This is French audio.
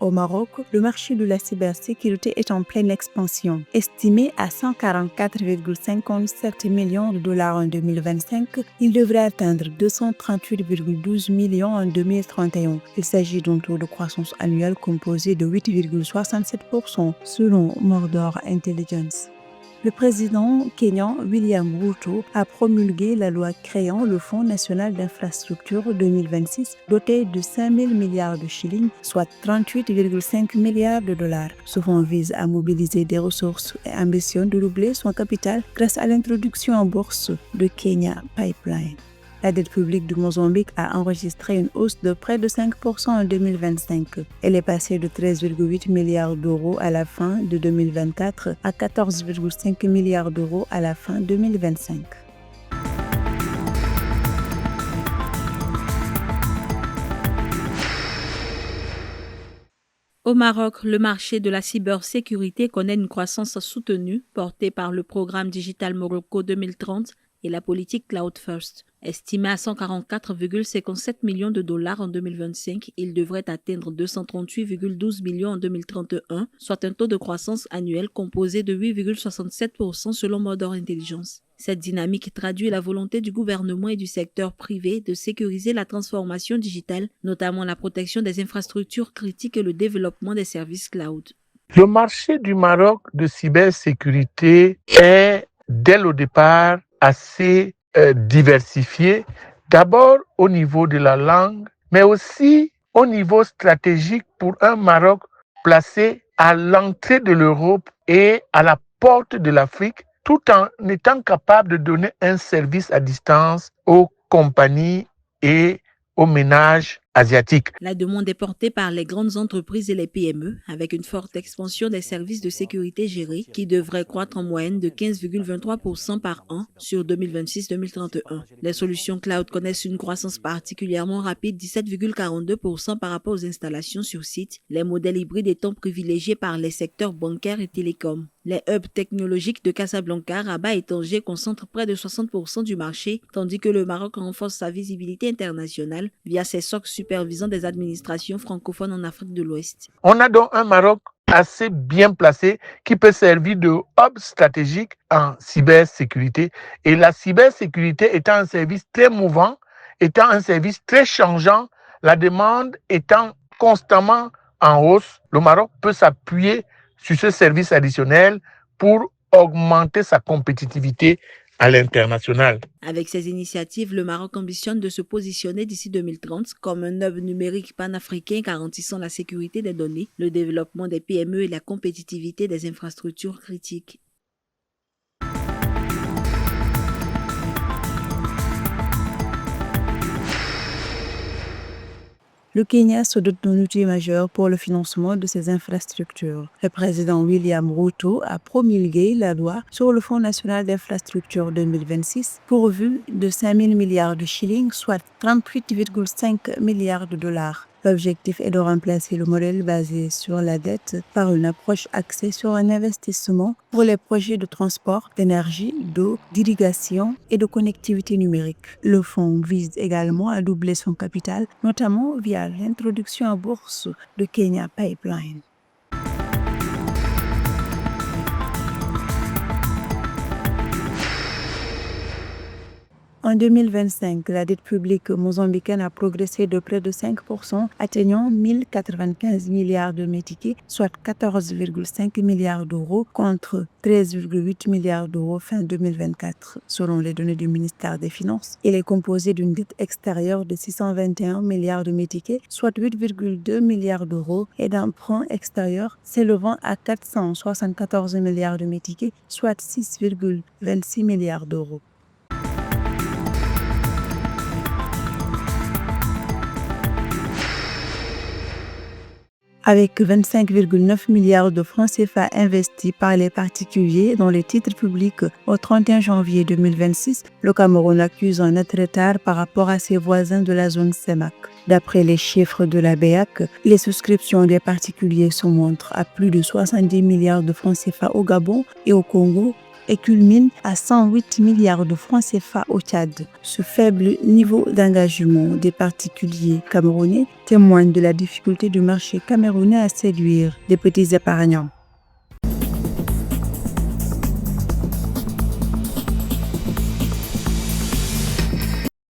Au Maroc, le marché de la cybersécurité est en pleine expansion. Estimé à 144,57 millions de dollars en 2025, il devrait atteindre 238,12 millions en 2031. Il s'agit d'un taux de croissance annuel composé de 8,67% selon Mordor Intelligence. Le président kényan William Ruto a promulgué la loi créant le Fonds national d'infrastructure 2026 doté de 5 000 milliards de shillings, soit 38,5 milliards de dollars. Ce fonds vise à mobiliser des ressources et ambitionne de doubler son capital grâce à l'introduction en bourse de Kenya Pipeline. La dette publique du Mozambique a enregistré une hausse de près de 5% en 2025. Elle est passée de 13,8 milliards d'euros à la fin de 2024 à 14,5 milliards d'euros à la fin 2025. Au Maroc, le marché de la cybersécurité connaît une croissance soutenue portée par le programme Digital Morocco 2030 et la politique Cloud First. Estimé à 144,57 millions de dollars en 2025, il devrait atteindre 238,12 millions en 2031, soit un taux de croissance annuel composé de 8,67% selon Mordor Intelligence. Cette dynamique traduit la volonté du gouvernement et du secteur privé de sécuriser la transformation digitale, notamment la protection des infrastructures critiques et le développement des services cloud. Le marché du Maroc de cybersécurité est, dès le départ, assez diversifié, d'abord au niveau de la langue, mais aussi au niveau stratégique pour un Maroc placé à l'entrée de l'Europe et à la porte de l'Afrique, tout en étant capable de donner un service à distance aux compagnies et aux ménages asiatiques. La demande est portée par les grandes entreprises et les PME, avec une forte expansion des services de sécurité gérés qui devrait croître en moyenne de 15,23% par an sur 2026-2031. Les solutions cloud connaissent une croissance particulièrement rapide, 17,42% par rapport aux installations sur site, les modèles hybrides étant privilégiés par les secteurs bancaires et télécoms. Les hubs technologiques de Casablanca, Rabat et Tanger concentrent près de 60% du marché, tandis que le Maroc renforce sa visibilité internationale via ses socs supervisant des administrations francophones en Afrique de l'Ouest. On a donc un Maroc assez bien placé qui peut servir de hub stratégique en cybersécurité. Et la cybersécurité étant un service très mouvant, étant un service très changeant, la demande étant constamment en hausse, le Maroc peut s'appuyer sur ce service additionnel pour augmenter sa compétitivité à l'international. Avec ces initiatives, le Maroc ambitionne de se positionner d'ici 2030 comme un hub numérique panafricain garantissant la sécurité des données, le développement des PME et la compétitivité des infrastructures critiques. Le Kenya se dote d'un outil majeur pour le financement de ses infrastructures. Le président William Ruto a promulgué la loi sur le Fonds national d'infrastructure 2026 pourvu de 5 000 milliards de shillings, soit 38,5 milliards de dollars. L'objectif est de remplacer le modèle basé sur la dette par une approche axée sur un investissement pour les projets de transport, d'énergie, d'eau, d'irrigation et de connectivité numérique. Le fonds vise également à doubler son capital, notamment via l'introduction en bourse de Kenya Pipeline. En 2025, la dette publique mozambicaine a progressé de près de 5%, atteignant 1095 milliards de métiquets, soit 14,5 milliards d'euros contre 13,8 milliards d'euros fin 2024, selon les données du ministère des Finances. Elle est composée d'une dette extérieure de 621 milliards de métiquets, soit 8,2 milliards d'euros, et d'un emprunt extérieur s'élevant à 474 milliards de métiquets, soit 6,26 milliards d'euros. Avec 25,9 milliards de francs CFA investis par les particuliers dans les titres publics au 31 janvier 2026, le Cameroun accuse un net retard par rapport à ses voisins de la zone CEMAC. D'après les chiffres de la BEAC, les souscriptions des particuliers se montrent à plus de 70 milliards de francs CFA au Gabon et au Congo, et culmine à 108 milliards de francs CFA au Tchad. Ce faible niveau d'engagement des particuliers camerounais témoigne de la difficulté du marché camerounais à séduire des petits épargnants.